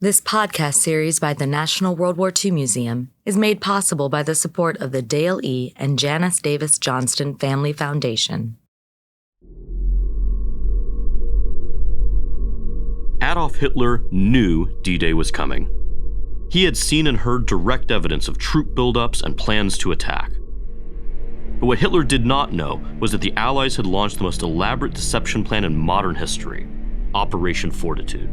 This podcast series by the National World War II Museum is made possible by the support of the Dale E. and Janice Davis Johnston Family Foundation. Adolf Hitler knew D-Day was coming. He had seen and heard direct evidence of troop buildups and plans to attack. But what Hitler did not know was that the Allies had launched the most elaborate deception plan in modern history, Operation Fortitude.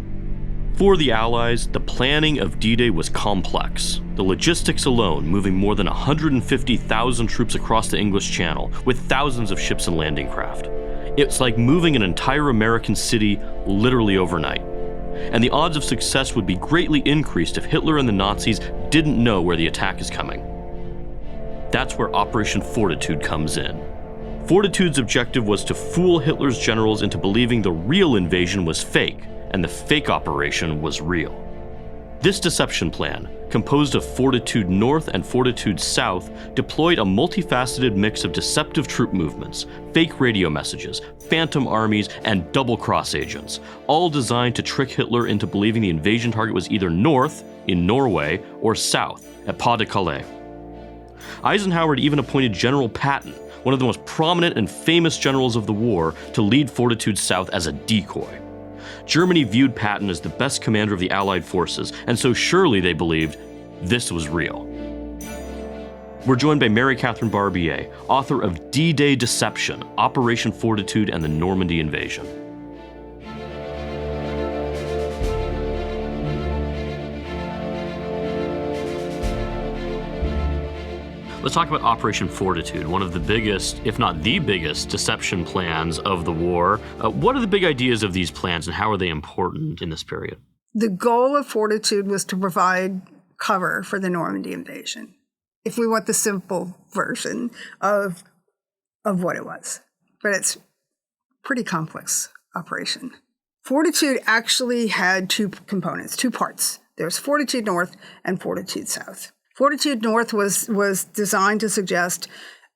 For the Allies, the planning of D-Day was complex. The logistics alone moving more than 150,000 troops across the English Channel with thousands of ships and landing craft. It's like moving an entire American city literally overnight. And the odds of success would be greatly increased if Hitler and the Nazis didn't know where the attack is coming. That's where Operation Fortitude comes in. Fortitude's objective was to fool Hitler's generals into believing the real invasion was fake, and the fake operation was real. This deception plan, composed of Fortitude North and Fortitude South, deployed a multifaceted mix of deceptive troop movements, fake radio messages, phantom armies, and double-cross agents, all designed to trick Hitler into believing the invasion target was either north, in Norway, or south, at Pas-de-Calais. Eisenhower had even appointed General Patton, one of the most prominent and famous generals of the war, to lead Fortitude South as a decoy. Germany viewed Patton as the best commander of the Allied forces, and so surely they believed this was real. We're joined by Mary Kathryn Barbier, author of D-Day Deception, Operation Fortitude, and the Normandy Invasion. Let's talk about Operation Fortitude, one of the biggest, if not the biggest, deception plans of the war. What are the big ideas of these plans and how are they important in this period? The goal of Fortitude was to provide cover for the Normandy invasion, if we want the simple version of what it was. But it's a pretty complex operation. Fortitude actually had two components, two parts. There's Fortitude North and Fortitude South. Fortitude North was designed to suggest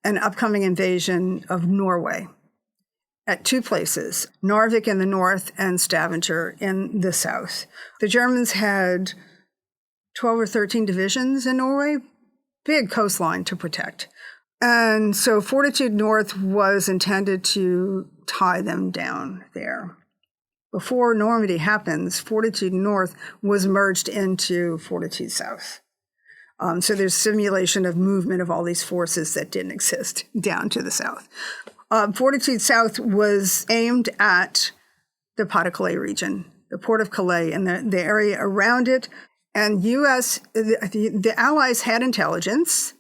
an upcoming invasion of Norway at two places, Narvik in the north and Stavanger in the south. The Germans had 12 or 13 divisions in Norway, big coastline to protect. And so Fortitude North was intended to tie them down there. Before Normandy happens, Fortitude North was merged into Fortitude South. So there's simulation of movement of all these forces that didn't exist down to the south. Fortitude South was aimed at the Pas-de-Calais region, the port of Calais and the area around it. And the Allies had intelligence,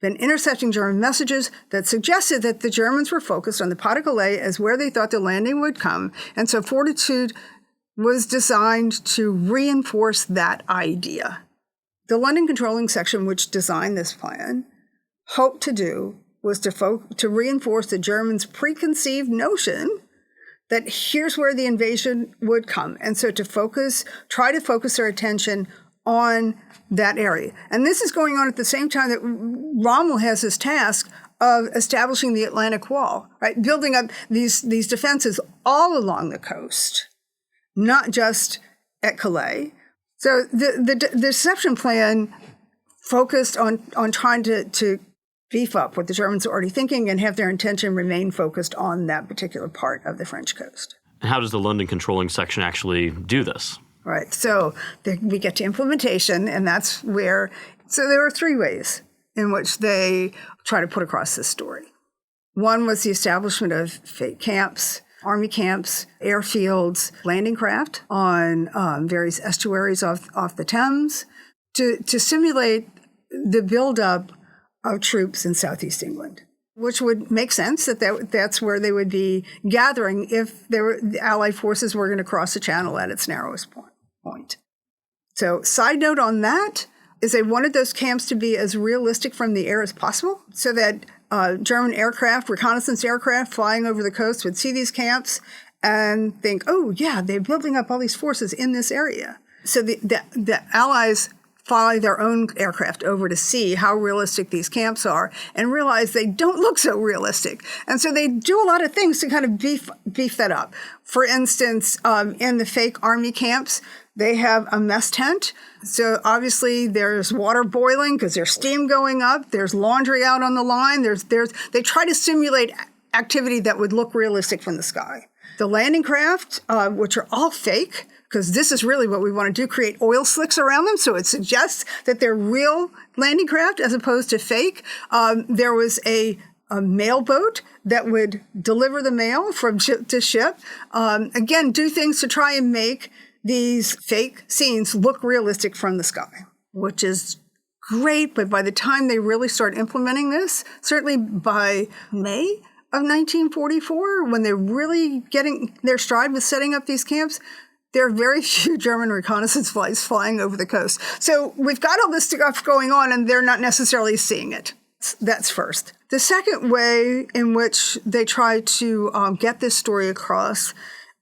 been intercepting German messages that suggested that the Germans were focused on the Pas-de-Calais as where they thought the landing would come. And so Fortitude was designed to reinforce that idea. The London Controlling Section, which designed this plan, hoped to do was to reinforce the Germans' preconceived notion that here's where the invasion would come. And so try to focus their attention on that area. And this is going on at the same time that Rommel has his task of establishing the Atlantic Wall, right? Building up these defenses all along the coast, not just at Calais. So the deception plan focused on trying to beef up what the Germans are already thinking and have their intention remain focused on that particular part of the French coast. And how does the London Controlling Section actually do this? Right. So we get to implementation, and that's where – so there are three ways in which they try to put across this story. One was the establishment of fake camps, army camps, airfields, landing craft on various estuaries off the Thames to simulate the buildup of troops in southeast England, which would make sense that's where they would be gathering if the Allied forces were going to cross the Channel at its narrowest point. So side note on that is they wanted those camps to be as realistic from the air as possible so that German aircraft, reconnaissance aircraft flying over the coast would see these camps and think, oh, yeah, they're building up all these forces in this area. So the Allies fly their own aircraft over to see how realistic these camps are and realize they don't look so realistic. And so they do a lot of things to kind of beef that up. For instance, in the fake army camps, They have a mess tent. So obviously there's water boiling because there's steam going up. There's laundry out on the line. They try to simulate activity that would look realistic from the sky. The landing craft, which are all fake, because this is really what we want to do, create oil slicks around them. So it suggests that they're real landing craft as opposed to fake. There was a mail boat that would deliver the mail from ship to ship. Again, do things to try and make these fake scenes look realistic from the sky, which is great. But by the time they really start implementing this, certainly by May of 1944, when they're really getting their stride with setting up these camps, there are very few German reconnaissance flights flying over the coast. So we've got all this stuff going on, and they're not necessarily seeing it. That's first. The second way in which they try to get this story across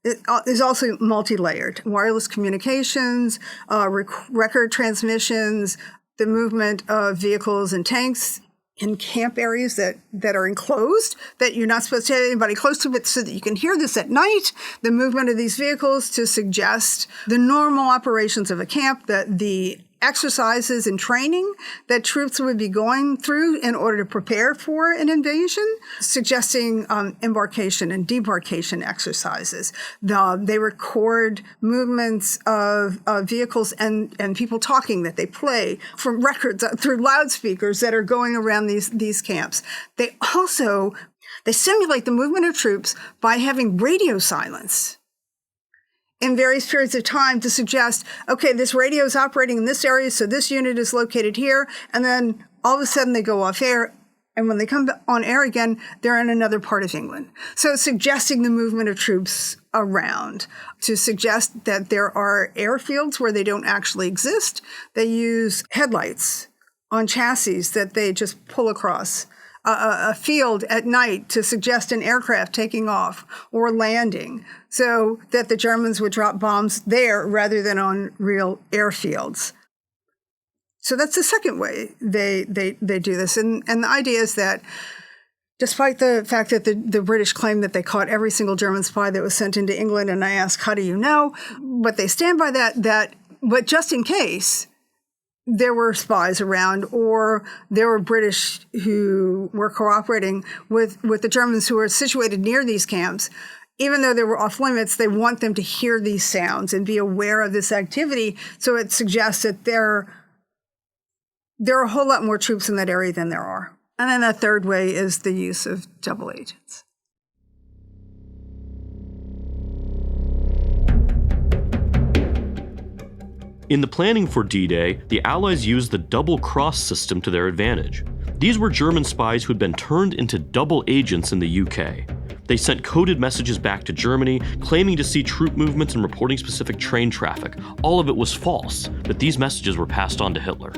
is also multi-layered. Wireless communications, record transmissions, the movement of vehicles and tanks in camp areas that are enclosed, that you're not supposed to have anybody close to, but so that you can hear this at night, the movement of these vehicles to suggest the normal operations of a camp, that the exercises and training that troops would be going through in order to prepare for an invasion, suggesting embarkation and debarkation exercises. They record movements of vehicles and people talking that they play from records through loudspeakers that are going around these camps. They simulate the movement of troops by having radio silence in various periods of time to suggest, okay, this radio is operating in this area, so this unit is located here, and then all of a sudden they go off air, and when they come on air again, they're in another part of England. So suggesting the movement of troops around, to suggest that there are airfields where they don't actually exist. They use headlights on chassis that they just pull across a field at night to suggest an aircraft taking off or landing, so that the Germans would drop bombs there rather than on real airfields. So that's the second way they do this. And the idea is that despite the fact that the British claim that they caught every single German spy that was sent into England, and I ask, how do you know? But they stand by that, but just in case there were spies around, or there were British who were cooperating with the Germans who were situated near these camps, even though they were off limits, they want them to hear these sounds and be aware of this activity. So it suggests that there are a whole lot more troops in that area than there are. And then the third way is the use of double agents. In the planning for D-Day, the Allies used the double-cross system to their advantage. These were German spies who had been turned into double agents in the UK. They sent coded messages back to Germany, claiming to see troop movements and reporting specific train traffic. All of it was false, but these messages were passed on to Hitler.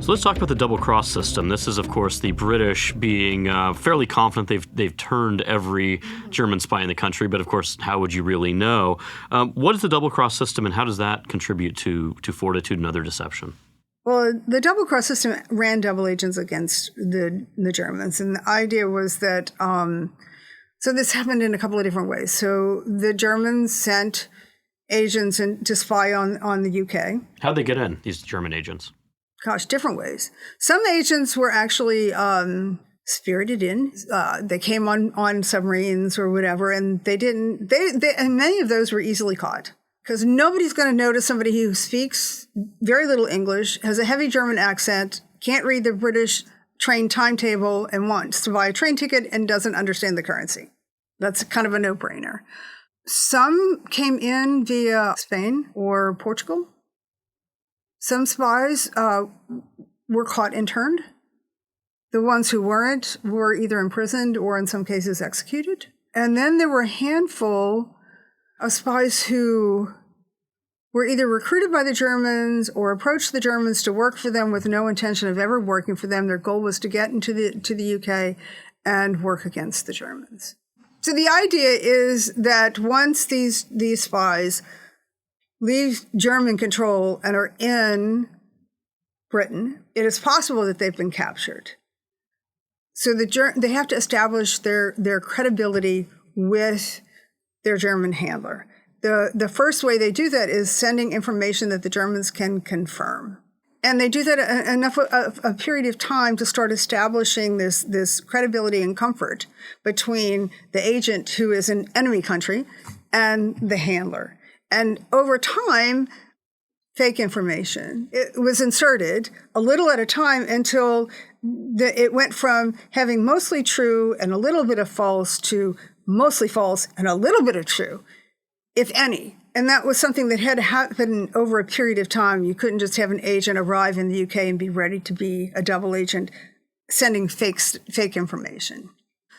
So let's talk about the double-cross system. This is, of course, the British being fairly confident they've turned every German spy in the country, but of course, how would you really know? What is the double-cross system, and how does that contribute to Fortitude and other deception? Well, the double-cross system ran double agents against the Germans, and the idea was that, so this happened in a couple of different ways. So the Germans sent agents to spy on the UK. How'd they get in, these German agents? Gosh, different ways. Some agents were actually spirited in. They came on submarines or whatever, and and many of those were easily caught. Because nobody's going to notice somebody who speaks very little English, has a heavy German accent, can't read the British train timetable, and wants to buy a train ticket and doesn't understand the currency. That's kind of a no-brainer. Some came in via Spain or Portugal. Some spies were caught interned. The ones who weren't were either imprisoned or in some cases executed. And then there were a handful of spies who were either recruited by the Germans or approached the Germans to work for them with no intention of ever working for them. Their goal was to get into the UK and work against the Germans. So the idea is that once these spies leave German control and are in Britain, it is possible that they've been captured. So they have to establish their credibility with their German handler. The first way they do that is sending information that the Germans can confirm. And they do that enough a period of time to start establishing this credibility and comfort between the agent who is an enemy country and the handler. And over time, fake information, it was inserted a little at a time until it went from having mostly true and a little bit of false to mostly false and a little bit of true, if any. And that was something that had to happen over a period of time. You couldn't just have an agent arrive in the UK and be ready to be a double agent sending fake information.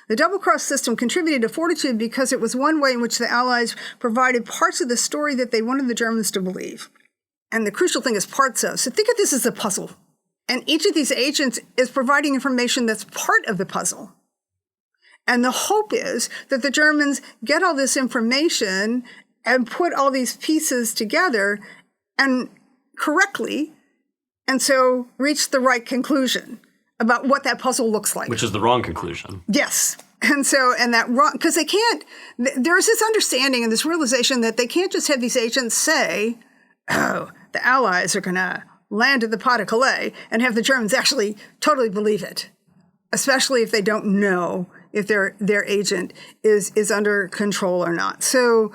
The double-cross system contributed to Fortitude because it was one way in which the Allies provided parts of the story that they wanted the Germans to believe. And the crucial thing is parts of. So think of this as a puzzle. And each of these agents is providing information that's part of the puzzle. And the hope is that the Germans get all this information and put all these pieces together and correctly, and so reach the right conclusion about what that puzzle looks like. Which is the wrong conclusion. Yes. And that wrong, because they can't, there's this understanding and this realization that they can't just have these agents say, oh, the Allies are going to land at the Pas de Calais, and have the Germans actually totally believe it, especially if they don't know if their agent is under control or not. So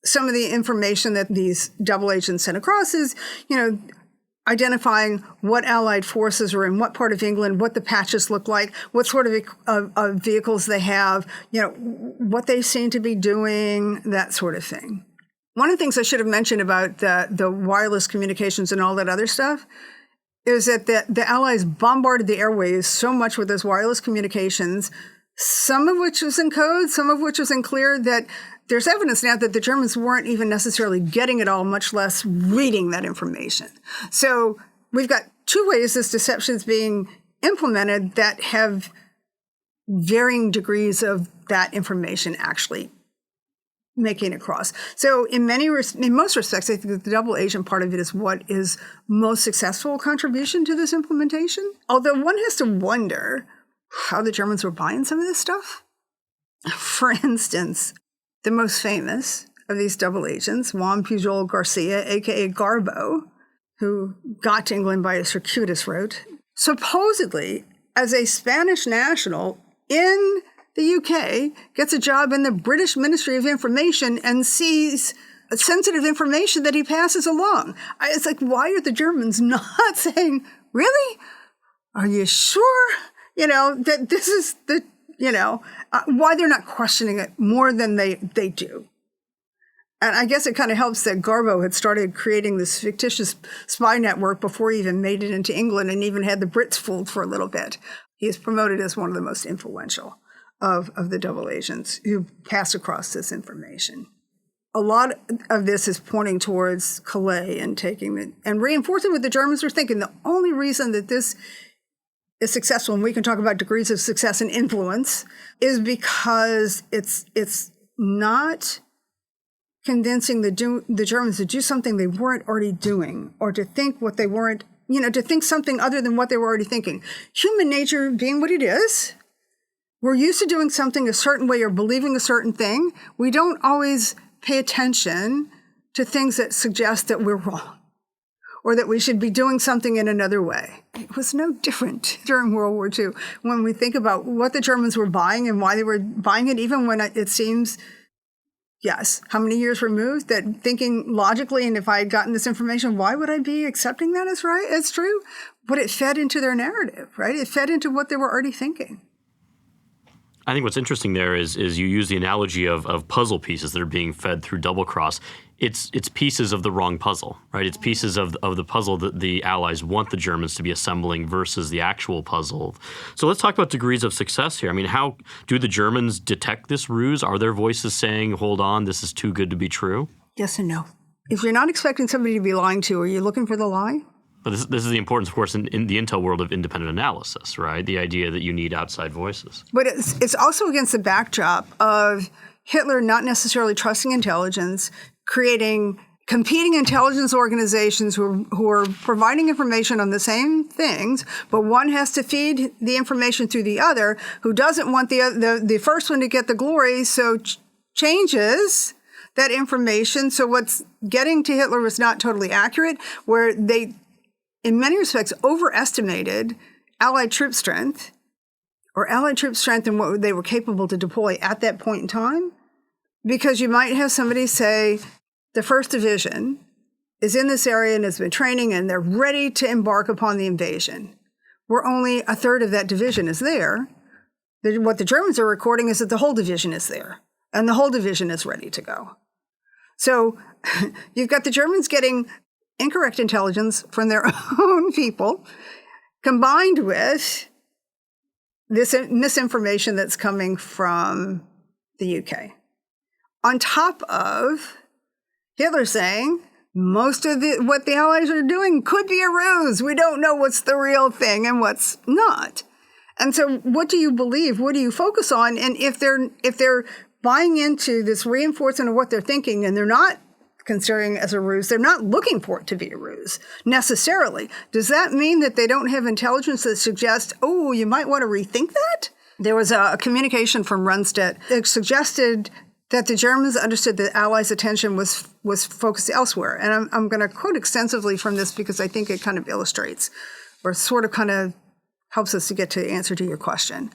some of the information that these double agents sent across is, identifying what Allied forces are in what part of England, what the patches look like, what sort of vehicles they have, what they seem to be doing, that sort of thing. One of the things I should have mentioned about the wireless communications and all that other stuff is that the Allies bombarded the airwaves so much with those wireless communications, some of which was in code, some of which was in clear, that there's evidence now that the Germans weren't even necessarily getting it all, much less reading that information. So we've got two ways this deception is being implemented that have varying degrees of that information actually making it across. So in most respects, I think that the double agent part of it is what is most successful contribution to this implementation. Although one has to wonder how the Germans were buying some of this stuff. For instance, the most famous of these double agents, Juan Pujol Garcia, a.k.a. Garbo, who got to England by a circuitous route, supposedly, as a Spanish national in the UK, gets a job in the British Ministry of Information and sees sensitive information that he passes along. It's like, why are the Germans not saying, really? Are you sure? That this is the, why they're not questioning it more than they do. And I guess it kind of helps that Garbo had started creating this fictitious spy network before he even made it into England and even had the Brits fooled for a little bit. He is promoted as one of the most influential of the double agents who pass across this information. A lot of this is pointing towards Calais and taking it and reinforcing what the Germans are thinking. The only reason that this is successful, and we can talk about degrees of success and influence, is because it's not convincing the Germans to do something they weren't already doing, or to think what they weren't, to think something other than what they were already thinking. Human nature being what it is, we're used to doing something a certain way or believing a certain thing. We don't always pay attention to things that suggest that we're wrong, or that we should be doing something in another way. It was no different during World War II when we think about what the Germans were buying and why they were buying it, even when it seems, yes, how many years removed, that thinking logically, and if I had gotten this information, why would I be accepting that as right, as true? But it fed into their narrative, right? It fed into what they were already thinking. I think what's interesting there is you use the analogy of puzzle pieces that are being fed through double cross. It's pieces of the wrong puzzle, right? It's pieces of the puzzle that the Allies want the Germans to be assembling versus the actual puzzle. So let's talk about degrees of success here. I mean, how do the Germans detect this ruse? Are their voices saying, hold on, this is too good to be true? Yes and no. If you're not expecting somebody to be lying to you, are you looking for the lie? But this is the importance, of course, in the intel world of independent analysis, right? The idea that you need outside voices. But it's also against the backdrop of Hitler not necessarily trusting intelligence, creating competing intelligence organizations who are providing information on the same things, but one has to feed the information through the other, who doesn't want the first one to get the glory, so changes that information. So what's getting to Hitler was not totally accurate, where they, in many respects, overestimated Allied troop strength and what they were capable to deploy at that point in time. Because you might have somebody say, the 1st Division is in this area and has been training and they're ready to embark upon the invasion. Where only a third of that division is there. What the Germans are recording is that the whole division is there and the whole division is ready to go. So you've got the Germans getting incorrect intelligence from their own people, combined with this misinformation that's coming from the UK. On top of Hitler saying, most of what the Allies are doing could be a ruse. We don't know what's the real thing and what's not. And so what do you believe? What do you focus on? And if they're buying into this reinforcement of what they're thinking and they're not considering it as a ruse, they're not looking for it to be a ruse necessarily. Does that mean that they don't have intelligence that suggests, oh, you might want to rethink that? There was a communication from Rundstedt that suggested that the Germans understood that Allies' attention was focused elsewhere. And I'm going to quote extensively from this because I think it kind of illustrates or sort of kind of helps us to get to the answer to your question.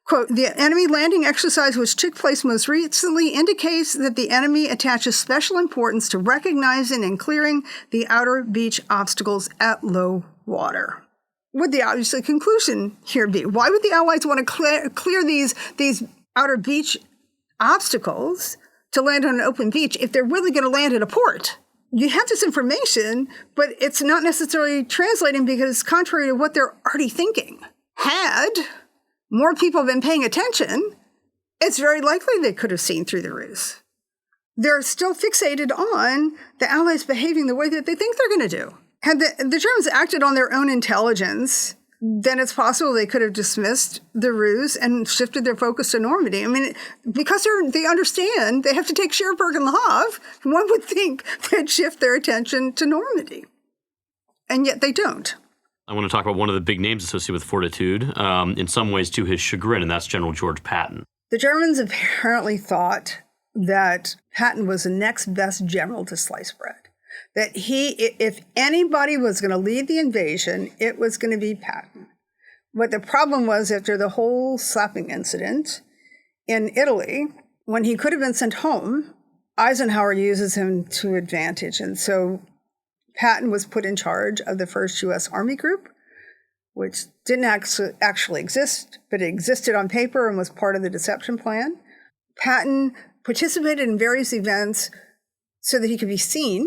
Quote, the enemy landing exercise which took place most recently indicates that the enemy attaches special importance to recognizing and clearing the outer beach obstacles at low water. Would the obvious conclusion here be? Why would the Allies want to clear these outer beach obstacles to land on an open beach if they're really going to land at a port? You have this information, but it's not necessarily translating because it's contrary to what they're already thinking. Had more people been paying attention, it's very likely they could have seen through the ruse. They're still fixated on the Allies behaving the way that they think they're going to do. Had the Germans acted on their own intelligence, then it's possible they could have dismissed the ruse and shifted their focus to Normandy. I mean, because they understand they have to take Cherbourg and Le Havre, one would think they'd shift their attention to Normandy. And yet they don't. I want to talk about one of the big names associated with Fortitude, in some ways to his chagrin, and that's General George Patton. The Germans apparently thought that Patton was the next best general to sliced bread. That if anybody was going to lead the invasion, it was going to be Patton. But the problem was, after the whole slapping incident in Italy, when he could have been sent home, Eisenhower uses him to advantage. And so Patton was put in charge of the 1st U.S. Army Group, which didn't actually exist, but it existed on paper and was part of the deception plan. Patton participated in various events so that he could be seen.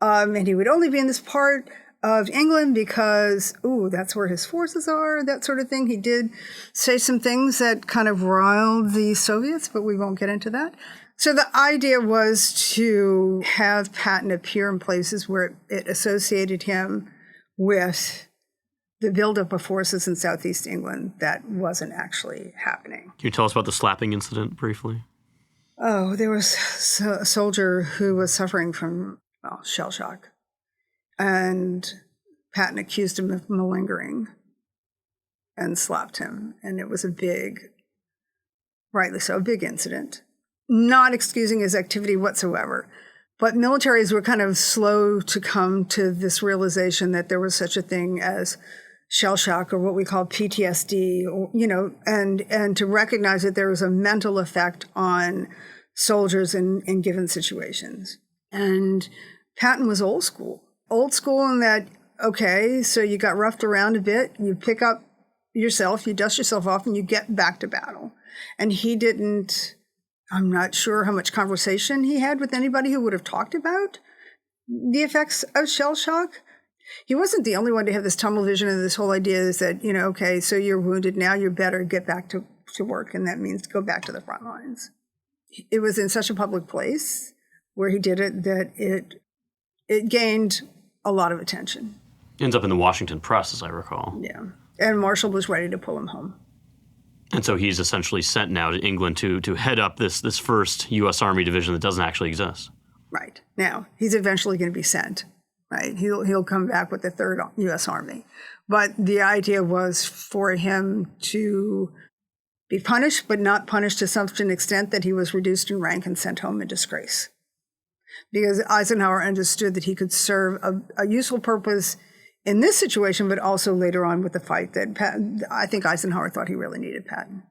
And he would only be in this part of England because, that's where his forces are, that sort of thing. He did say some things that kind of riled the Soviets, but we won't get into that. So the idea was to have Patton appear in places where it associated him with the buildup of forces in Southeast England that wasn't actually happening. Can you tell us about the slapping incident briefly? Oh, there was a soldier who was suffering from shell shock. And Patton accused him of malingering and slapped him. And it was rightly so, a big incident. Not excusing his activity whatsoever. But militaries were kind of slow to come to this realization that there was such a thing as shell shock, or what we call PTSD, or, and to recognize that there was a mental effect on soldiers in given situations. And Patton was old school in that, okay, so you got roughed around a bit, you pick up yourself, you dust yourself off, and you get back to battle. And he didn't, I'm not sure how much conversation he had with anybody who would have talked about the effects of shell shock. He wasn't the only one to have this tunnel vision of this whole idea is that, okay, so you're wounded, now you're better, get back to work, and that means go back to the front lines. It was in such a public place where he did it that it gained a lot of attention. Ends up in the Washington Press, as I recall. Yeah, and Marshall was ready to pull him home. And so he's essentially sent now to England to head up this 1st U.S. Army division that doesn't actually exist. Right. Now, he's eventually going to be sent, right? He'll come back with the 3rd U.S. Army. But the idea was for him to be punished, but not punished to such an extent that he was reduced in rank and sent home in disgrace. Because Eisenhower understood that he could serve a useful purpose in this situation, but also later on with the fight that Patton, I think Eisenhower thought he really needed Patton.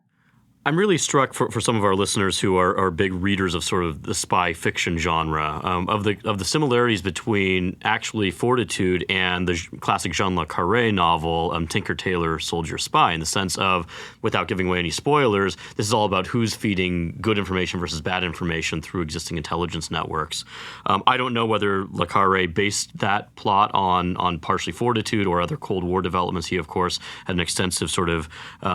I'm really struck for some of our listeners who are big readers of sort of the spy fiction genre of the similarities between actually Fortitude and the classic Jean le Carré novel Tinker Tailor Soldier Spy, in the sense of, without giving away any spoilers, this is all about who's feeding good information versus bad information through existing intelligence networks. I don't know whether le Carré based that plot on partially Fortitude or other Cold War developments. He, of course, had an extensive sort of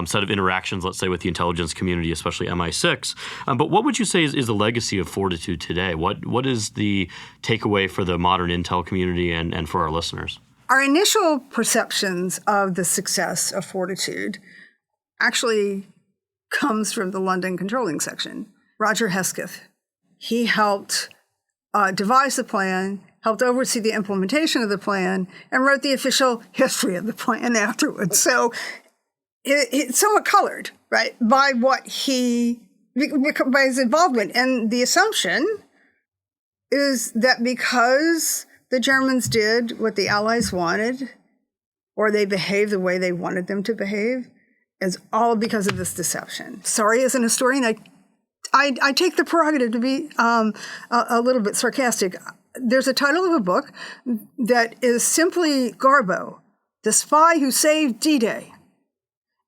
set of interactions, let's say, with the intelligence community, especially MI6. But what would you say is the legacy of Fortitude today? What is the takeaway for the modern intel community and for our listeners? Our initial perceptions of the success of Fortitude actually comes from the London controlling section. Roger Hesketh. He helped devise the plan, helped oversee the implementation of the plan, and wrote the official history of the plan afterwards. So it's somewhat colored, right, by by his involvement. And the assumption is that because the Germans did what the Allies wanted, or they behaved the way they wanted them to behave, is all because of this deception. Sorry, as an historian, I take the prerogative to be a little bit sarcastic. There's a title of a book that is simply Garbo, the spy who saved D-Day.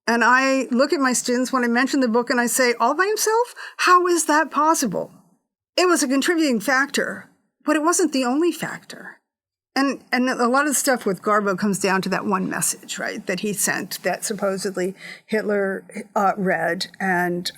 And I look at my students when I mention the book and I say, all by himself? How is that possible? It was a contributing factor, but it wasn't the only factor. And a lot of the stuff with Garbo comes down to that one message, right, that he sent that supposedly Hitler read. And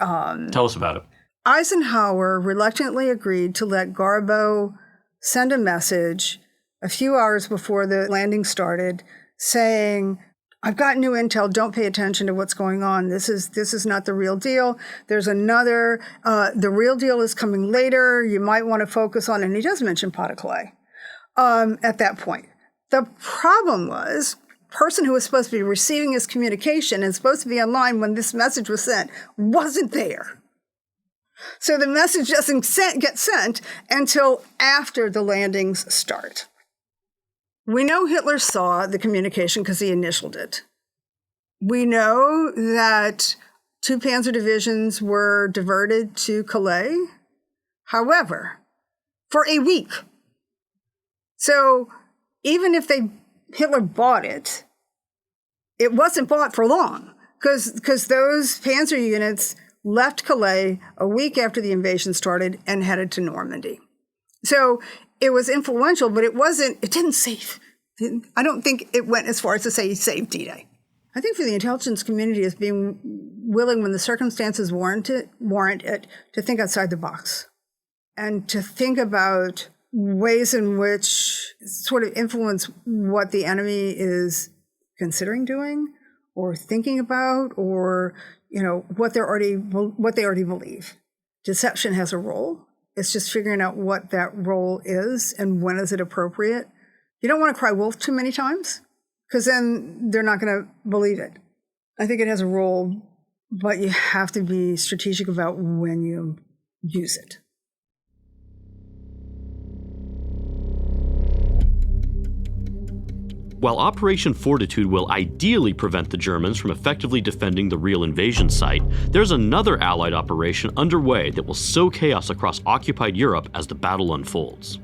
tell us about it. Eisenhower reluctantly agreed to let Garbo send a message a few hours before the landing started saying, I've got new intel. Don't pay attention to what's going on. This is not the real deal. There's another. The real deal is coming later. You might want to focus on, and he does mention pot of clay at that point. The problem was, the person who was supposed to be receiving his communication and supposed to be online when this message was sent wasn't there. So the message doesn't get sent until after the landings start. We know Hitler saw the communication because he initialed it. We know that 2 panzer divisions were diverted to Calais. However, for a week. So even if Hitler bought it, it wasn't bought for long because those panzer units left Calais a week after the invasion started and headed to Normandy. So it was influential, but it didn't save. I don't think it went as far as to say he saved D-Day. I think for the intelligence community as being willing, when the circumstances warrant it, to think outside the box and to think about ways in which sort of influence what the enemy is considering doing or thinking about, or what they already believe. Deception has a role. It's just figuring out what that role is and when is it appropriate. You don't want to cry wolf too many times because then they're not going to believe it. I think it has a role, but you have to be strategic about when you use it. While Operation Fortitude will ideally prevent the Germans from effectively defending the real invasion site, there's another Allied operation underway that will sow chaos across occupied Europe as the battle unfolds.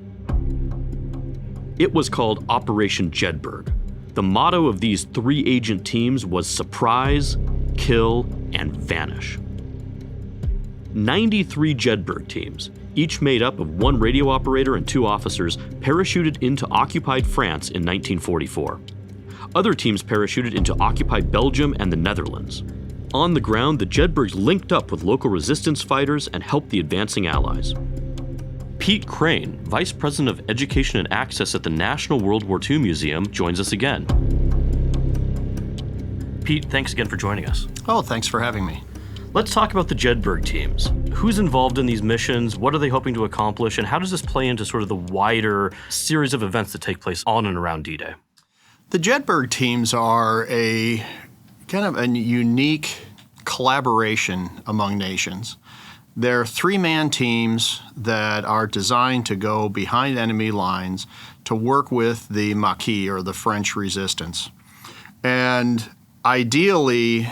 It was called Operation Jedburgh. The motto of these 3-agent teams was surprise, kill, and vanish. 93 Jedburgh teams, each made up of 1 radio operator and 2 officers, parachuted into occupied France in 1944. Other teams parachuted into occupied Belgium and the Netherlands. On the ground, the Jedburghs linked up with local resistance fighters and helped the advancing Allies. Pete Crean, Vice President of Education and Access at the National World War II Museum, joins us again. Pete, thanks again for joining us. Oh, thanks for having me. Let's talk about the Jedburgh teams. Who's involved in these missions? What are they hoping to accomplish? And how does this play into sort of the wider series of events that take place on and around D-Day? The Jedburgh teams are a kind of a unique collaboration among nations. They're three-man teams that are designed to go behind enemy lines to work with the Maquis, or the French resistance. And ideally,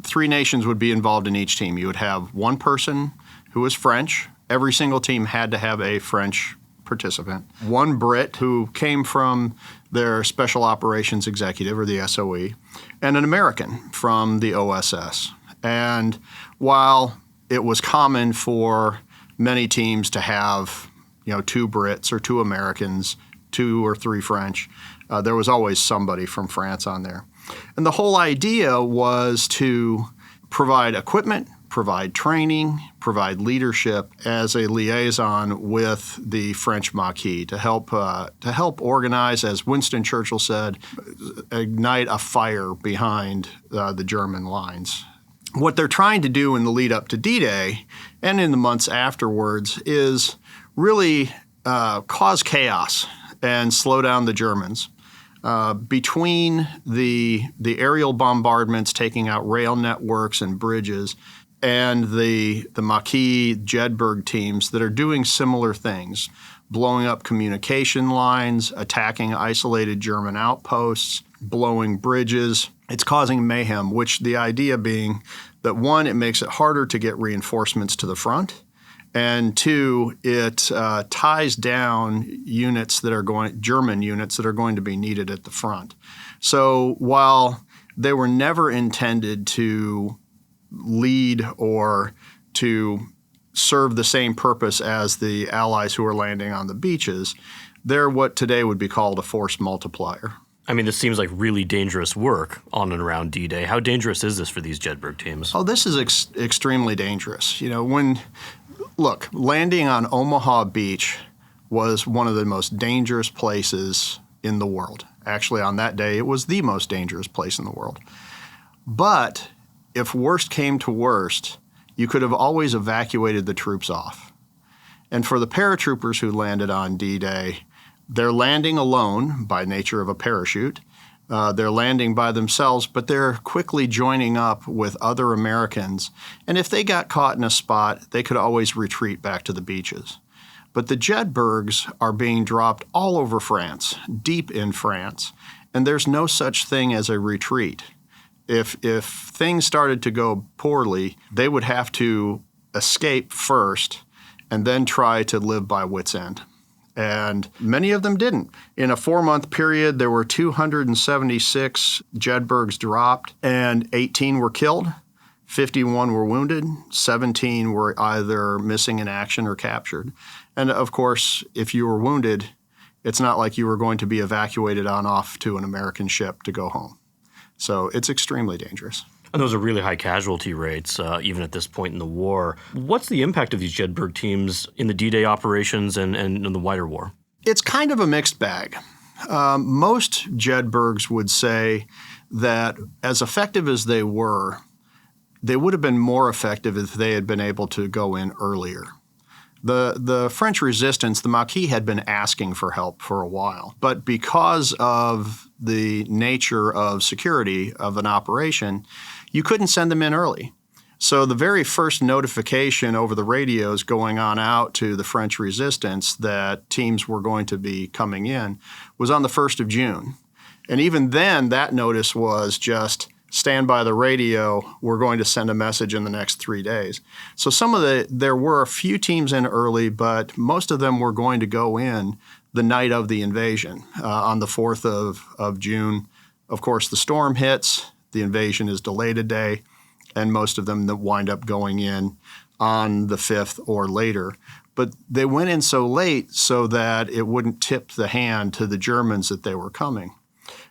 three nations would be involved in each team. You would have one person who was French. Every single team had to have a French participant. One Brit who came from their Special Operations Executive, or the SOE, and an American from the OSS. And while it was common for many teams to have, two Brits or two Americans, 2 or 3 French, there was always somebody from France on there. And the whole idea was to provide equipment, provide training, provide leadership as a liaison with the French Maquis to help organize, as Winston Churchill said, ignite a fire behind the German lines. What they're trying to do in the lead up to D-Day and in the months afterwards is really cause chaos and slow down the Germans. Between the aerial bombardments taking out rail networks and bridges and the Maquis Jedburgh teams that are doing similar things, blowing up communication lines, attacking isolated German outposts, blowing bridges. It's causing mayhem, which the idea being that, one, it makes it harder to get reinforcements to the front, and two, it ties down German units that are going to be needed at the front. So while they were never intended to lead or to serve the same purpose as the Allies who are landing on the beaches, they're what today would be called a force multiplier. I mean, this seems like really dangerous work on and around D-Day. How dangerous is this for these Jedburgh teams? Oh, this is extremely dangerous. Landing on Omaha Beach was one of the most dangerous places in the world. Actually, on that day, it was the most dangerous place in the world. But if worst came to worst, you could have always evacuated the troops off. And for the paratroopers who landed on D-Day, they're landing alone by nature of a parachute. They're landing by themselves, but they're quickly joining up with other Americans. And if they got caught in a spot, they could always retreat back to the beaches. But the Jedburghs are being dropped all over France, deep in France, and there's no such thing as a retreat. If things started to go poorly, they would have to escape first and then try to live by wit's end. And many of them didn't. In a 4-month period, there were 276 Jedburghs dropped, and 18 were killed, 51 were wounded, 17 were either missing in action or captured. And of course, if you were wounded, it's not like you were going to be evacuated on off to an American ship to go home. So it's extremely dangerous. And those are really high casualty rates, even at this point in the war. What's the impact of these Jedburgh teams in the D-Day operations and in the wider war? It's kind of a mixed bag. Most Jedburghs would say that as effective as they would have been more effective if they had been able to go in earlier. The French resistance, the Maquis, had been asking for help for a while. But because of the nature of security of an operation, you couldn't send them in early. So the very first notification over the radios going on out to the French resistance that teams were going to be coming in was on the 1st of June. And even then, that notice was just, stand by the radio, we're going to send a message in the next 3 days. So there were a few teams in early, but most of them were going to go in the night of the invasion, on the 4th of June. Of course, the storm hits, the invasion is delayed a day, and most of them that wind up going in on the 5th or later. But they went in so late so that it wouldn't tip the hand to the Germans that they were coming.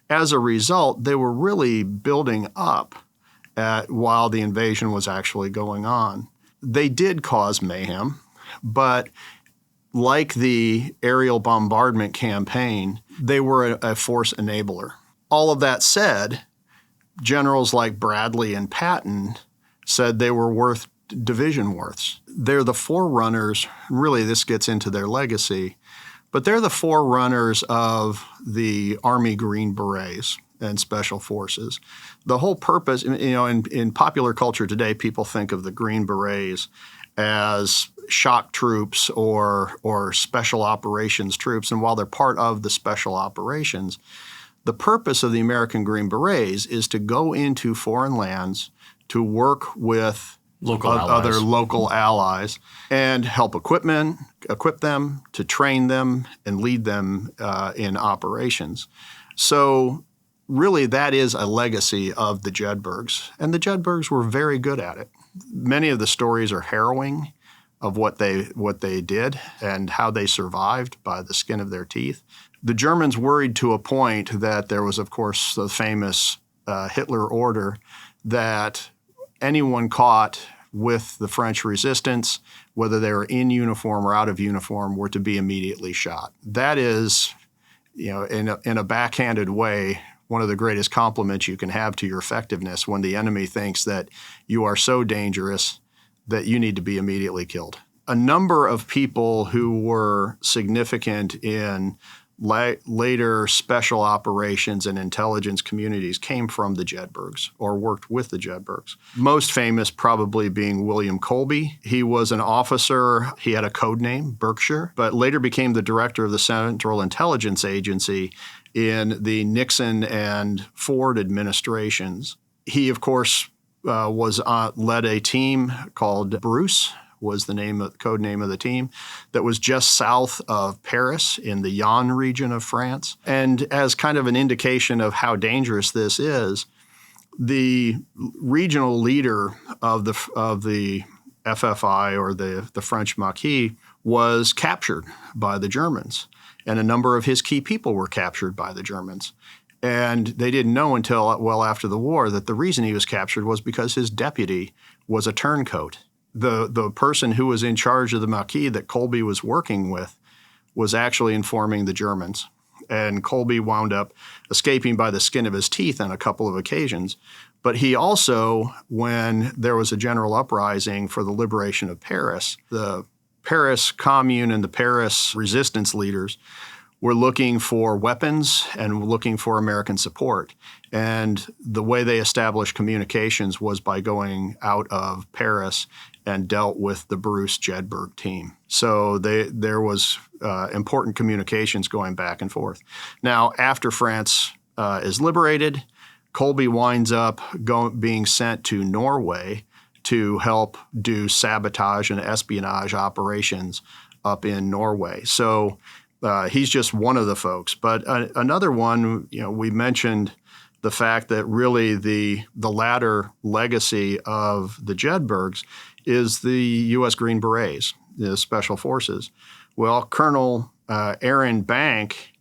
As a result, they were really building up while the invasion was actually going on. They did cause mayhem, but like the aerial bombardment campaign, they were a force enabler. All of that said, generals like Bradley and Patton said they were worth division worths. They're the forerunners, really this gets into their legacy, but they're the forerunners of the Army Green Berets. and special forces. The whole purpose, in popular culture today, people think of the Green Berets as shock troops or special operations troops. And while they're part of the special operations, the purpose of the American Green Berets is to go into foreign lands to work with other local allies and help equip them, to train them, and lead them in operations. So really that is a legacy of the Jedburghs, and the Jedburghs were very good at it. Many of the stories are harrowing of what they did and how they survived by the skin of their teeth. The Germans worried to a point that there was, of course, the famous Hitler order that anyone caught with the French resistance, whether they were in uniform or out of uniform, were to be immediately shot. That is, in a backhanded way, one of the greatest compliments you can have to your effectiveness when the enemy thinks that you are so dangerous that you need to be immediately killed. A number of people who were significant in later special operations and intelligence communities came from the Jedburghs or worked with the Jedburghs. Most famous probably being William Colby. He was an officer. He had a code name, Berkshire, but later became the director of the Central Intelligence Agency in the Nixon and Ford administrations. He, of course, led a team called Bruce, was the code name of the team, that was just south of Paris in the Yonne region of France. And as kind of an indication of how dangerous this is, the regional leader of the FFI, or the French Maquis, was captured by the Germans. And a number of his key people were captured by the Germans. And they didn't know until well after the war that the reason he was captured was because his deputy was a turncoat. The person who was in charge of the Maquis that Colby was working with was actually informing the Germans. And Colby wound up escaping by the skin of his teeth on a couple of occasions. But he also, when there was a general uprising for the liberation of Paris, the Paris Commune and the Paris resistance leaders were looking for weapons and looking for American support. And the way they established communications was by going out of Paris and dealt with the Bruce Jedburgh team. So there was important communications going back and forth. Now, after France is liberated, Colby winds up being sent to Norway to help do sabotage and espionage operations up in Norway. So he's just one of the folks. But another one, we mentioned the fact that really the latter legacy of the Jedburghs is the U.S. Green Berets, the Special Forces. Well, Colonel Aaron Bank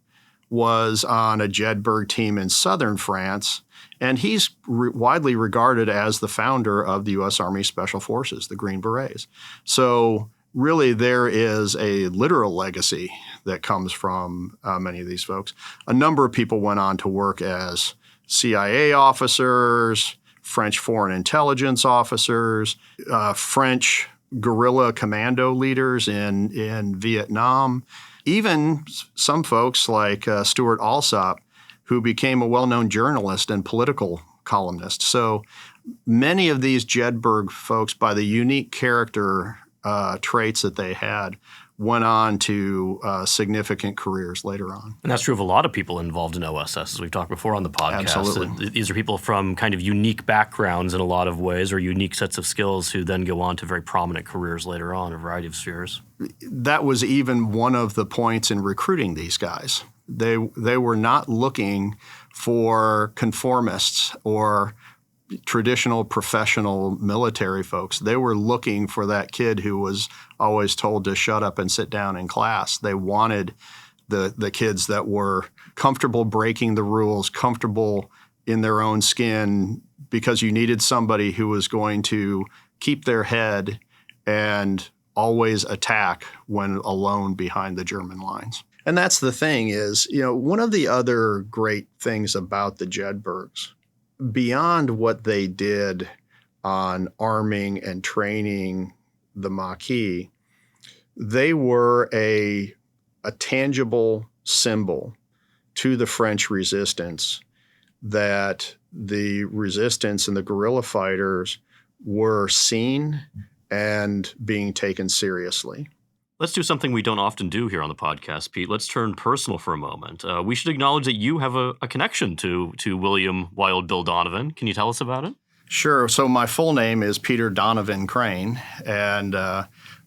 was on a Jedburgh team in southern France, and he's widely regarded as the founder of the U.S. Army Special Forces, the Green Berets. So really there is a literal legacy that comes from many of these folks. A number of people went on to work as CIA officers, French foreign intelligence officers, French guerrilla commando leaders in Vietnam, even some folks like Stuart Alsop, who became a well-known journalist and political columnist. So many of these Jedburgh folks, by the unique character traits that they had, went on to significant careers later on. And that's true of a lot of people involved in OSS, as we've talked before on the podcast. Absolutely. These are people from kind of unique backgrounds in a lot of ways, or unique sets of skills, who then go on to very prominent careers later on in a variety of spheres. That was even one of the points in recruiting these guys. They were not looking for conformists or traditional professional military folks. They were looking for that kid who was always told to shut up and sit down in class. They wanted the kids that were comfortable breaking the rules, comfortable in their own skin, because you needed somebody who was going to keep their head and always attack when alone behind the German lines. And that's the thing is, one of the other great things about the Jedburghs, beyond what they did on arming and training the Maquis, they were a tangible symbol to the French resistance that the resistance and the guerrilla fighters were seen and being taken seriously. Let's do something we don't often do here on the podcast, Pete. Let's turn personal for a moment. We should acknowledge that you have a connection to William Wild Bill Donovan. Can you tell us about it? Sure. So my full name is Peter Donovan Crean, and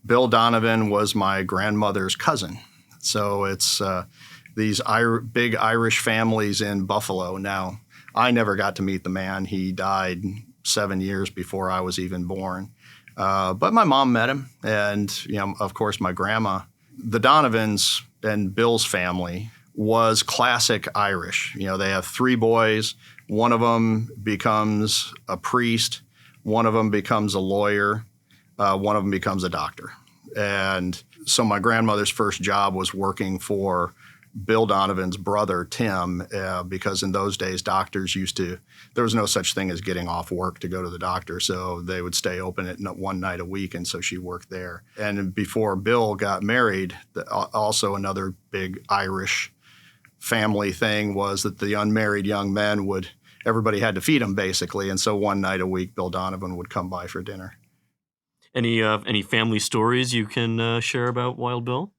Bill Donovan was my grandmother's cousin. So it's these big Irish families in Buffalo. Now, I never got to meet the man. He died 7 years before I was even born. But my mom met him, and of course, my grandma. The Donovans and Bill's family was classic Irish. They have 3 boys. One of them becomes a priest. One of them becomes a lawyer. One of them becomes a doctor. And so my grandmother's first job was working for Bill Donovan's brother, Tim, because in those days, doctors there was no such thing as getting off work to go to the doctor. So they would stay open at one night a week. And so she worked there. And before Bill got married, also another big Irish family thing was that the unmarried young men everybody had to feed them basically. And so one night a week, Bill Donovan would come by for dinner. Any family stories you can share about Wild Bill?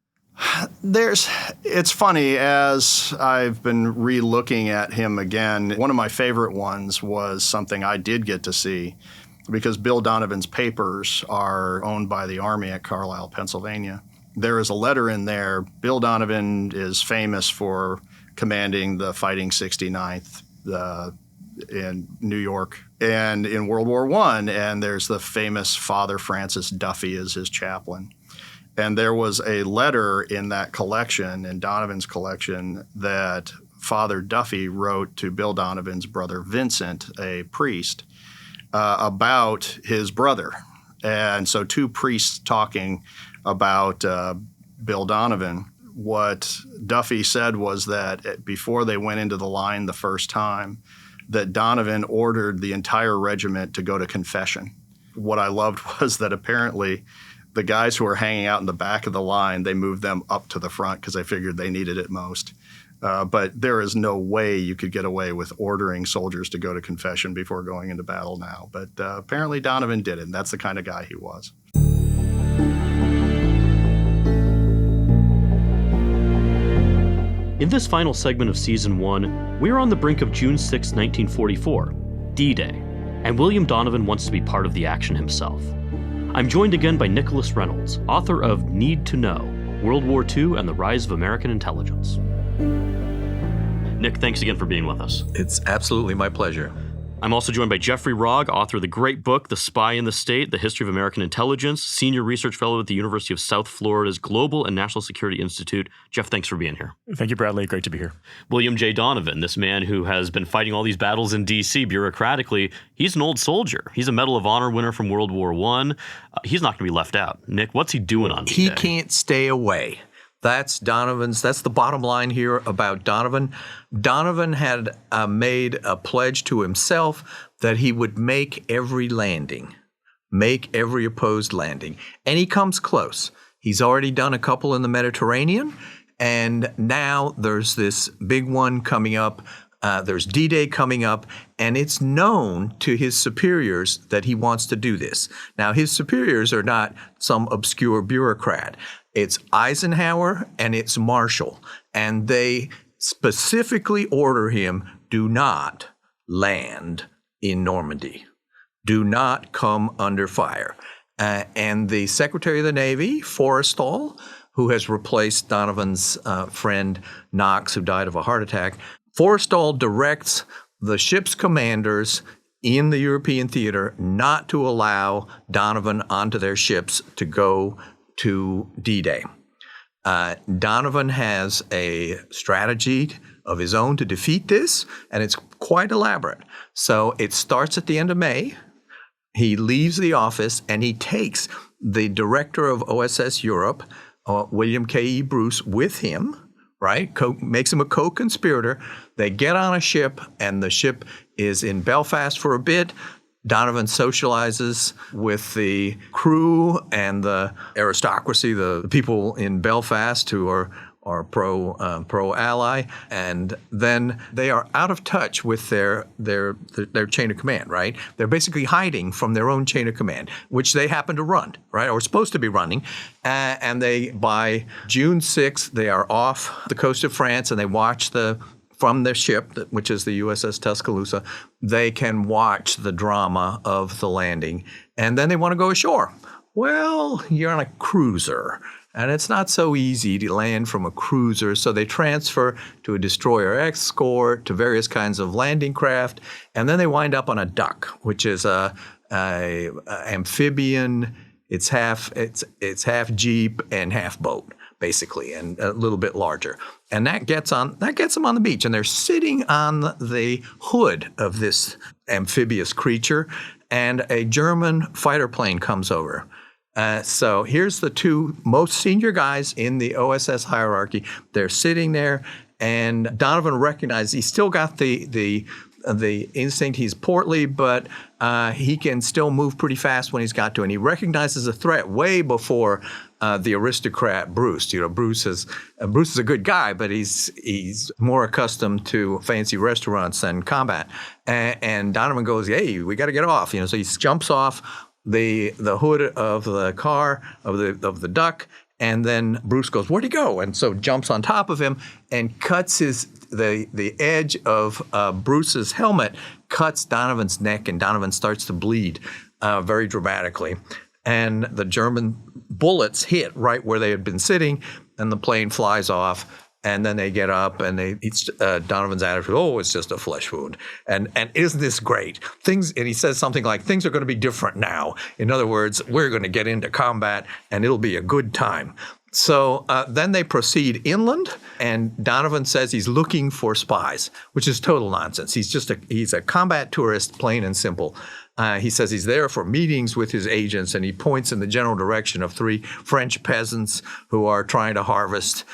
It's funny, as I've been re-looking at him again, one of my favorite ones was something I did get to see because Bill Donovan's papers are owned by the Army at Carlisle, Pennsylvania. There is a letter in there. Bill Donovan is famous for commanding the Fighting 69th in New York and in World War I, and there's the famous Father Francis Duffy as his chaplain. And there was a letter in that collection, in Donovan's collection, that Father Duffy wrote to Bill Donovan's brother Vincent, a priest, about his brother. And so 2 priests talking about Bill Donovan. What Duffy said was that before they went into the line the first time, that Donovan ordered the entire regiment to go to confession. What I loved was that apparently the guys who were hanging out in the back of the line, they moved them up to the front because they figured they needed it most. But there is no way you could get away with ordering soldiers to go to confession before going into battle now. But apparently Donovan did it, and that's the kind of guy he was. In this final segment of Season 1, we're on the brink of June 6, 1944, D-Day, and William Donovan wants to be part of the action himself. I'm joined again by Nicholas Reynolds, author of Need to Know, World War II and the Rise of American Intelligence. Nick, thanks again for being with us. It's absolutely my pleasure. I'm also joined by Jeffrey Rogg, author of the great book, The Spy in the State, The History of American Intelligence, senior research fellow at the University of South Florida's Global and National Security Institute. Jeff, thanks for being here. Thank you, Bradley. Great to be here. William J. Donovan, this man who has been fighting all these battles in D.C. bureaucratically, he's an old soldier. He's a Medal of Honor winner from World War I. He's not going to be left out. Nick, what's he doing on D-Day? He can't stay away. That's the bottom line here about Donovan. Donovan had made a pledge to himself that he would make every opposed landing. And he comes close. He's already done a couple in the Mediterranean, and now there's this big one coming up. There's D-Day coming up, and it's known to his superiors that he wants to do this. Now, his superiors are not some obscure bureaucrat. It's Eisenhower and it's Marshall, and they specifically order him, do not land in Normandy. Do not come under fire. And the Secretary of the Navy, Forrestal, who has replaced Donovan's friend Knox, who died of a heart attack, Forrestal directs the ship's commanders in the European theater not to allow Donovan onto their ships to go to D-Day. Donovan has a strategy of his own to defeat this, and it's quite elaborate. So it starts at the end of May. He leaves the office, and he takes the director of OSS Europe, William K.E. Bruce, with him, right? Makes him a co-conspirator. They get on a ship, and the ship is in Belfast for a bit. Donovan socializes with the crew and the aristocracy, the people in Belfast who are or pro-ally, and then they are out of touch with their chain of command, right? They're basically hiding from their own chain of command, which they happen to run, right, or supposed to be running. And they, by June 6th, they are off the coast of France, and they watch from their ship, which is the USS Tuscaloosa, they can watch the drama of the landing. And then they want to go ashore. Well, you're on a cruiser, and it's not so easy to land from a cruiser, so they transfer to a destroyer escort, to various kinds of landing craft, and then they wind up on a duck, which is a amphibian. It's half jeep and half boat, basically, and a little bit larger. And that gets them on the beach, and they're sitting on the hood of this amphibious creature, and a German fighter plane comes over. So here's the two most senior guys in the OSS hierarchy. They're sitting there, and Donovan recognizes he's still got the instinct. He's portly, but he can still move pretty fast when he's got to. And he recognizes a threat way before the aristocrat Bruce. You know, Bruce is a good guy, but he's more accustomed to fancy restaurants than combat. And Donovan goes, "Hey, we got to get off." You know, so he jumps off the hood of the car of the duck, and then Bruce goes, "Where'd he go?" And so jumps on top of him and cuts the edge of Bruce's helmet, cuts Donovan's neck, and Donovan starts to bleed very dramatically. And the German bullets hit right where they had been sitting, and the plane flies off. And then they get up, and Donovan's attitude, "Oh, it's just a flesh wound." And isn't this great? And he says something like, "Things are going to be different now." In other words, we're going to get into combat, and it'll be a good time. So then they proceed inland, and Donovan says he's looking for spies, which is total nonsense. He's a combat tourist, plain and simple. He says he's there for meetings with his agents, and he points in the general direction of 3 French peasants who are trying to harvest,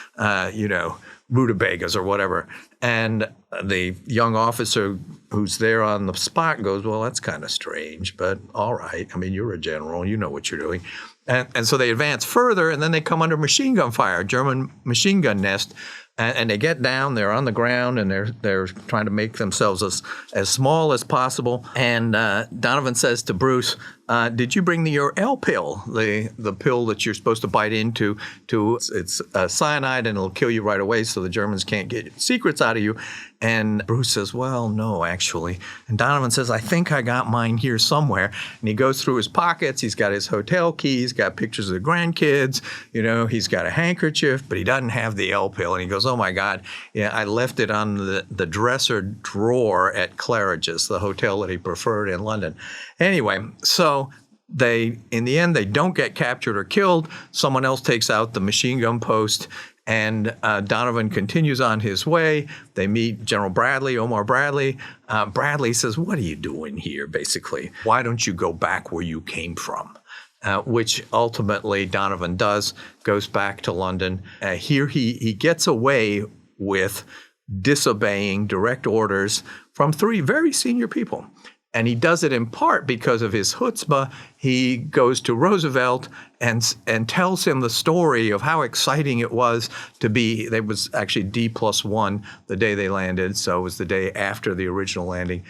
rutabagas or whatever. And the young officer who's there on the spot goes, "Well, that's kind of strange, but all right. I mean, you're a general. You know what you're doing." And so they advance further, and then they come under machine gun fire, German machine gun nest. And they get down, they're on the ground, and they're trying to make themselves as small as possible. And Donovan says to Bruce, "Did you bring your L pill, the pill that you're supposed to bite into? It's cyanide, and it'll kill you right away, so the Germans can't get secrets out of you." And Bruce says, "Well, no, actually." And Donovan says, "I think I got mine here somewhere." And he goes through his pockets. He's got his hotel key. He's got pictures of the grandkids. You know, he's got a handkerchief, but he doesn't have the L pill. And he goes, "Oh my God, yeah, I left it on the dresser drawer at Claridge's, the hotel that he preferred in London." Anyway, so in the end, they don't get captured or killed. Someone else takes out the machine gun post, and Donovan continues on his way. They meet General Bradley, Omar Bradley. Bradley says, "What are you doing here, basically? Why don't you go back where you came from?" Which ultimately Donovan goes back to London. Here he gets away with disobeying direct orders from 3 very senior people. And he does it in part because of his chutzpah. He goes to Roosevelt and tells him the story of how exciting it was to be. There was actually D+1 the day they landed, so it was the day after the original landing.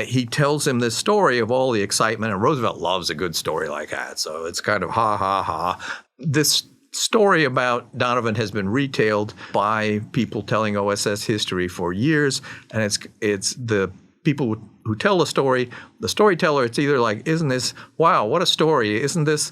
He tells him this story of all the excitement, and Roosevelt loves a good story like that, so it's kind of ha, ha, ha. This story about Donovan has been retailed by people telling OSS history for years, and it's the people who tell the story, the storyteller, it's either like, "Isn't this, wow, what a story,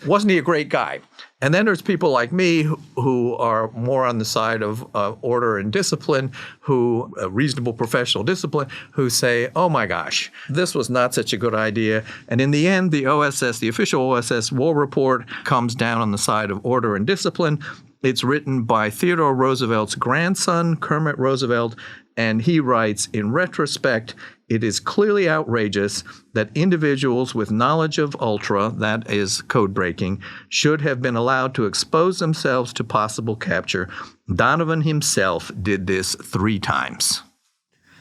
wasn't he a great guy?" And then there's people like me who are more on the side of order and discipline, reasonable professional discipline, who say, "Oh my gosh, this was not such a good idea." And in the end, the official OSS war report comes down on the side of order and discipline. It's written by Theodore Roosevelt's grandson, Kermit Roosevelt, and he writes, "In retrospect, it is clearly outrageous that individuals with knowledge of ultra, that is code breaking, should have been allowed to expose themselves to possible capture. Donovan himself did this 3 times."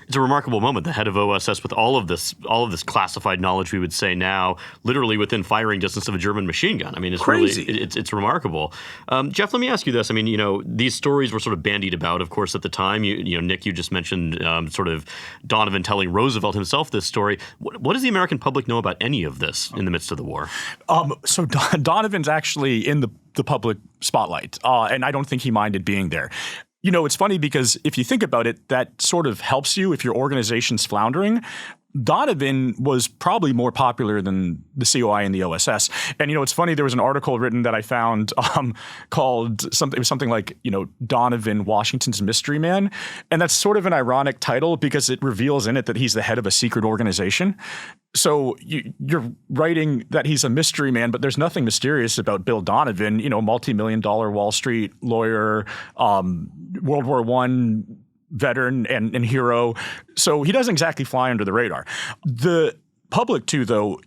It's a remarkable moment. The head of OSS with all of this classified knowledge, we would say now, literally within firing distance of a German machine gun. I mean, it's crazy. Really, it's remarkable. Jeff, let me ask you this. I mean, these stories were sort of bandied about, of course, at the time. Nick, you just mentioned sort of Donovan telling Roosevelt himself this story. What does the American public know about any of this in the midst of the war? So Donovan's actually in the public spotlight, and I don't think he minded being there. It's funny because if you think about it, that sort of helps you if your organization's floundering. Donovan was probably more popular than the COI and the OSS. And, it's funny, there was an article written that I found called something like, Donovan, Washington's Mystery Man. And that's sort of an ironic title because it reveals in it that he's the head of a secret organization. So you're writing that he's a mystery man, but there's nothing mysterious about Bill Donovan, multi-million-dollar Wall Street lawyer, World War I veteran and hero. So he doesn't exactly fly under the radar. The public too, though,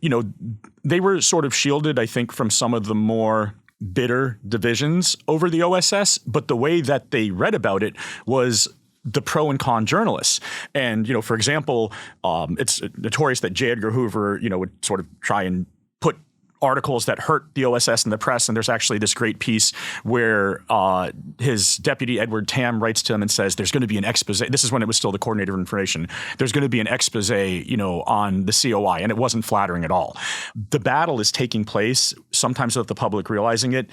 they were sort of shielded, I think, from some of the more bitter divisions over the OSS. But the way that they read about it was the pro and con journalists. And, for example, it's notorious that J. Edgar Hoover, would sort of try and put articles that hurt the OSS in the press. And there's actually this great piece where his deputy, Edward Tam, writes to him and says, there's going to be an expose. This is when it was still the coordinator of information. There's going to be an expose, on the COI. And it wasn't flattering at all. The battle is taking place, sometimes without the public realizing it,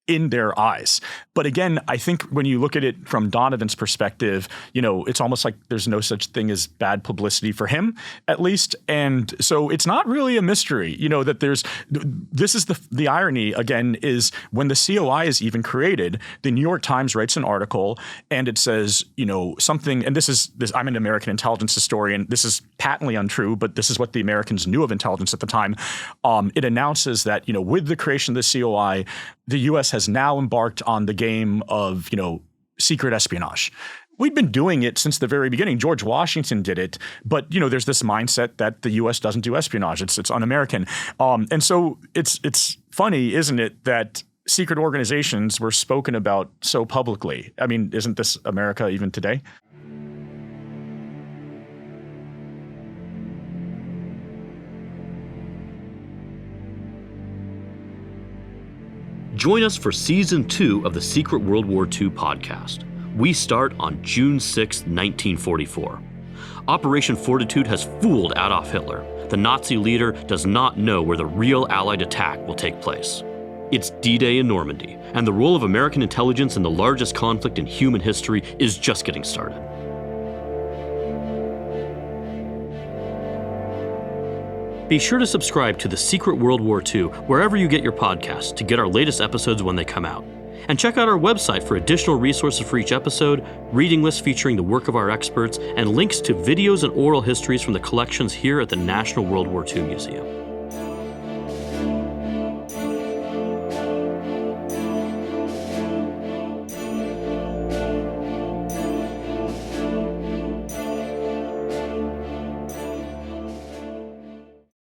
in their eyes. But again, I think when you look at it from Donovan's perspective, it's almost like there's no such thing as bad publicity for him, at least. And so it's not really a mystery, that this is the irony, again, is when the COI is even created, the New York Times writes an article and it says, something, and I'm an American intelligence historian. This is patently untrue, but this is what the Americans knew of intelligence at the time. It announces that, with the creation of the COI, the U.S. has now embarked on the game of, secret espionage. We'd been doing it since the very beginning. George Washington did it, but there's this mindset that the U.S. doesn't do espionage. It's un-American, and so it's funny, isn't it, that secret organizations were spoken about so publicly? I mean, isn't this America even today? Join us for Season 2 of the Secret World War II podcast. We start on June 6, 1944. Operation Fortitude has fooled Adolf Hitler. The Nazi leader does not know where the real Allied attack will take place. It's D-Day in Normandy, and the role of American intelligence in the largest conflict in human history is just getting started. Be sure to subscribe to The Secret World War II wherever you get your podcasts to get our latest episodes when they come out. And check out our website for additional resources for each episode, reading lists featuring the work of our experts, and links to videos and oral histories from the collections here at the National World War II Museum.